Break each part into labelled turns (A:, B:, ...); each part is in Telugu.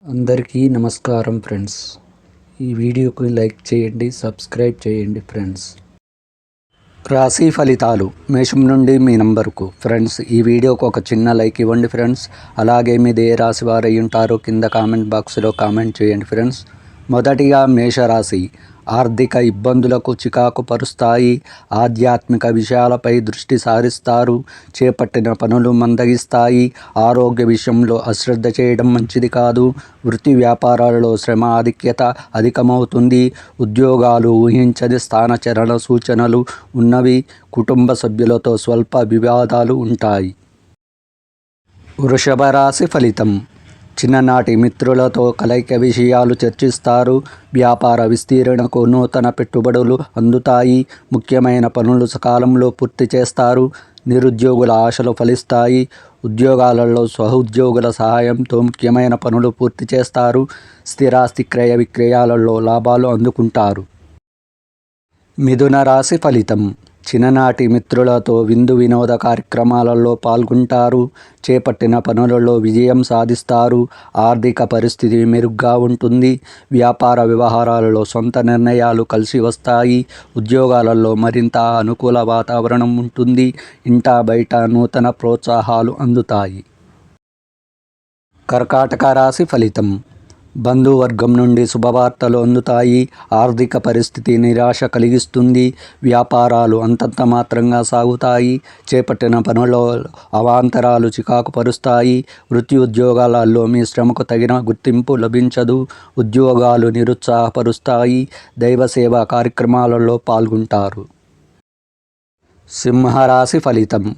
A: అందరికీ నమస్కారం ఫ్రెండ్స్. ఈ వీడియోకి లైక్ చేయండి, సబ్స్క్రైబ్ చేయండి ఫ్రెండ్స్. రాశి ఫలితాలు మేషం నుండి మీ నంబరుకు. ఫ్రెండ్స్, ఈ వీడియోకి ఒక చిన్న లైక్ ఇవ్వండి ఫ్రెండ్స్. అలాగే మీది ఏ రాశి వారు అయి ఉంటారో కింద కామెంట్ బాక్స్లో కామెంట్ చేయండి ఫ్రెండ్స్. మొదటిగా మేషరాశి. ఆర్థిక ఇబ్బందులకు చికాకు పరుస్తాయి. ఆధ్యాత్మిక విషయాలపై దృష్టి సారిస్తారు. చేపట్టిన పనులు మందగిస్తాయి. ఆరోగ్య విషయంలో అశ్రద్ధ చేయడం మంచిది కాదు. వృత్తి వ్యాపారాలలో శ్రమ ఆధిక్యత అధికమవుతుంది. ఉద్యోగాలు ఊహించని స్థానచలన సూచనలు ఉన్నవి. కుటుంబ సభ్యులతో స్వల్ప వివాదాలు ఉంటాయి. వృషభ రాశి ఫలితం. చిన్ననాటి మిత్రులతో కలయిక విషయాలు చర్చిస్తారు. వ్యాపార విస్తీరణకు నూతన పెట్టుబడులు అందుతాయి. ముఖ్యమైన పనులు సకాలంలో పూర్తి చేస్తారు. నిరుద్యోగుల ఆశలు ఫలిస్తాయి. ఉద్యోగాలలో సహోద్యోగుల సహాయంతో ముఖ్యమైన పనులు పూర్తి చేస్తారు. స్థిరాస్తి క్రయ విక్రయాలలో లాభాలు అందుకుంటారు. మిథున రాశి ఫలితం. చిన్ననాటి మిత్రులతో విందు వినోద కార్యక్రమాలలో పాల్గొంటారు. చేపట్టిన పనులలో విజయం సాధిస్తారు. ఆర్థిక పరిస్థితి మెరుగ్గా ఉంటుంది. వ్యాపార వ్యవహారాలలో సొంత నిర్ణయాలు కలిసి వస్తాయి. ఉద్యోగాలలో మరింత అనుకూల వాతావరణం ఉంటుంది. ఇంటా బయట నూతన ప్రోత్సాహాలు అందుతాయి. కర్కాటక రాశి ఫలితం. బంధువర్గం నుండి శుభవార్తలు అందుతాయి. ఆర్థిక పరిస్థితి నిరాశ కలిగిస్తుంది. వ్యాపారాలు అంతంత మాత్రంగా సాగుతాయి. చేపట్టిన పనుల్లో అవాంతరాలు చికాకు పరుస్తాయి. వృత్తి ఉద్యోగాలలో మీ శ్రమకు తగిన గుర్తింపు లభించదు. ఉద్యోగాలు నిరుత్సాహపరుస్తాయి. దైవ సేవా కార్యక్రమాలలో పాల్గొంటారు. సింహరాశి ఫలితం.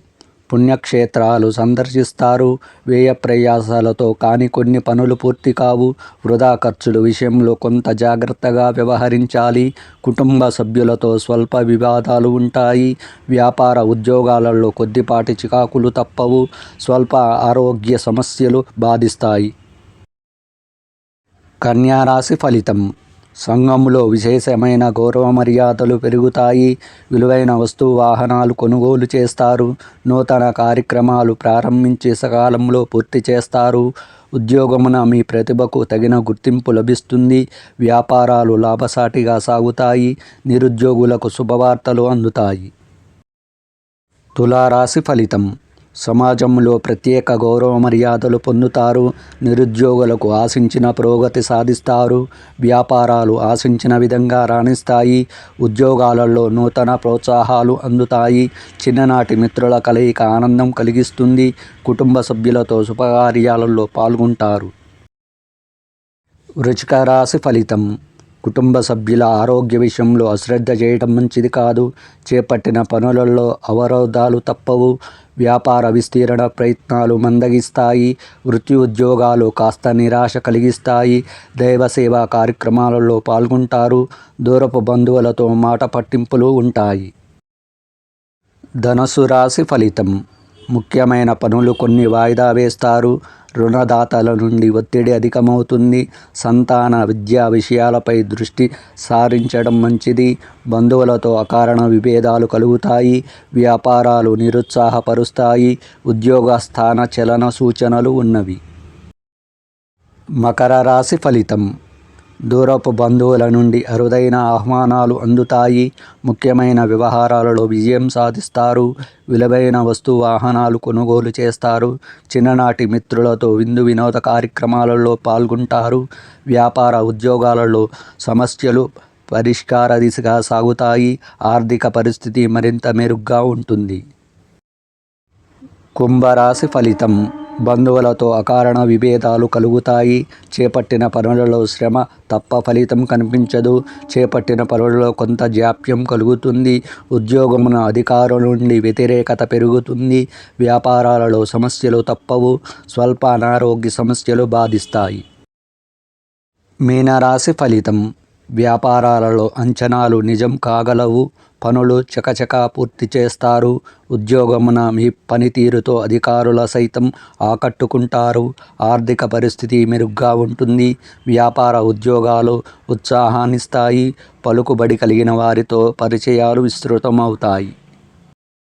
A: పుణ్యక్షేత్రాలు సందర్శిస్తారు. వ్యయ ప్రయాసాలతో కానీ కొన్ని పనులు పూర్తి కావు. వృధా ఖర్చుల విషయంలో కొంత జాగ్రత్తగా వ్యవహరించాలి. కుటుంబ సభ్యులతో స్వల్ప వివాదాలు ఉంటాయి. వ్యాపార ఉద్యోగాలలో కొద్దిపాటి చికాకులు తప్పవు. స్వల్ప ఆరోగ్య సమస్యలు బాధిస్తాయి. కన్యా రాశి ఫలితం. సంఘంలో విశేషమైన గౌరవ మర్యాదలు పెరుగుతాయి. విలువైన వస్తు వాహనాలు కొనుగోలు చేస్తారు. నూతన కార్యక్రమాలు ప్రారంభించి సకాలంలో పూర్తి చేస్తారు. ఉద్యోగమున మీ ప్రతిభకు తగిన గుర్తింపు లభిస్తుంది. వ్యాపారాలు లాభసాటిగా సాగుతాయి. నిరుద్యోగులకు శుభవార్తలు అందుతాయి. తులారాశి ఫలితం. సమాజంలో ప్రత్యేక గౌరవ మర్యాదలు పొందుతారు. నిరుద్యోగులకు ఆశించిన పురోగతి సాధిస్తారు. వ్యాపారాలు ఆశించిన విధంగా రాణిస్తాయి. ఉద్యోగాలలో నూతన ప్రోత్సాహాలు అందుతాయి. చిన్ననాటి మిత్రుల కలయిక ఆనందం కలిగిస్తుంది. కుటుంబ సభ్యులతో శుభకార్యాలలో పాల్గొంటారు. వృశ్చిక రాశి ఫలితం. కుటుంబ సభ్యుల ఆరోగ్య విషయంలో అశ్రద్ధ చేయడం మంచిది కాదు. చేపట్టిన పనులలో అవరోధాలు తప్పవు. వ్యాపార విస్తీరణ ప్రయత్నాలు మందగిస్తాయి. వృత్తి ఉద్యోగాలు కాస్త నిరాశ కలిగిస్తాయి. దైవ సేవా కార్యక్రమాలలో పాల్గొంటారు. దూరపు బంధువులతో మాట పట్టింపులు ఉంటాయి. ధనుస్సు రాశి ఫలితం. ముఖ్యమైన పనులు కొన్ని వాయిదా వేస్తారు. రుణదాతల నుండి ఒత్తిడి అధికమవుతుంది. సంతాన విద్యా విషయాలపై దృష్టి సారించడం మంచిది. బంధువులతో అకారణ విభేదాలు కలుగుతాయి. వ్యాపారాలు నిరుత్సాహపరుస్తాయి. ఉద్యోగ స్థాన చలన సూచనలు ఉన్నవి. మకర రాశి ఫలితం. దూరపు బంధువుల నుండి అరుదైన ఆహ్వానాలు అందుతాయి. ముఖ్యమైన వ్యవహారాలలో విజయం సాధిస్తారు. విలువైన వస్తు వాహనాలు కొనుగోలు చేస్తారు. చిన్ననాటి మిత్రులతో విందు వినోద కార్యక్రమాలలో పాల్గొంటారు. వ్యాపార ఉద్యోగాలలో సమస్యలు పరిష్కార దిశగా సాగుతాయి. ఆర్థిక పరిస్థితి మరింత మెరుగ్గా ఉంటుంది. కుంభరాశి ఫలితం. బంధువులతో అకారణ విభేదాలు కలుగుతాయి. చేపట్టిన పనులలో శ్రమ తప్ప ఫలితం కనిపించదు. చేపట్టిన పనులలో కొంత జాప్యం కలుగుతుంది. ఉద్యోగమున అధికారుల నుండి వ్యతిరేకత పెరుగుతుంది. వ్యాపారాలలో సమస్యలు తప్పవు. స్వల్ప అనారోగ్య సమస్యలు బాధిస్తాయి. మీనరాశి ఫలితం. వ్యాపారాలలో అంచనాలు నిజం కాగలవు. పనులు చకచకా పూర్తి చేస్తారు. ఉద్యోగమున మీ పనితీరుతో అధికారుల సైతం ఆకట్టుకుంటారు. ఆర్థిక పరిస్థితి మెరుగ్గా ఉంటుంది. వ్యాపార ఉద్యోగాలు ఉత్సాహాన్నిస్తాయి. పలుకుబడి కలిగిన వారితో పరిచయాలు విస్తృతమవుతాయి.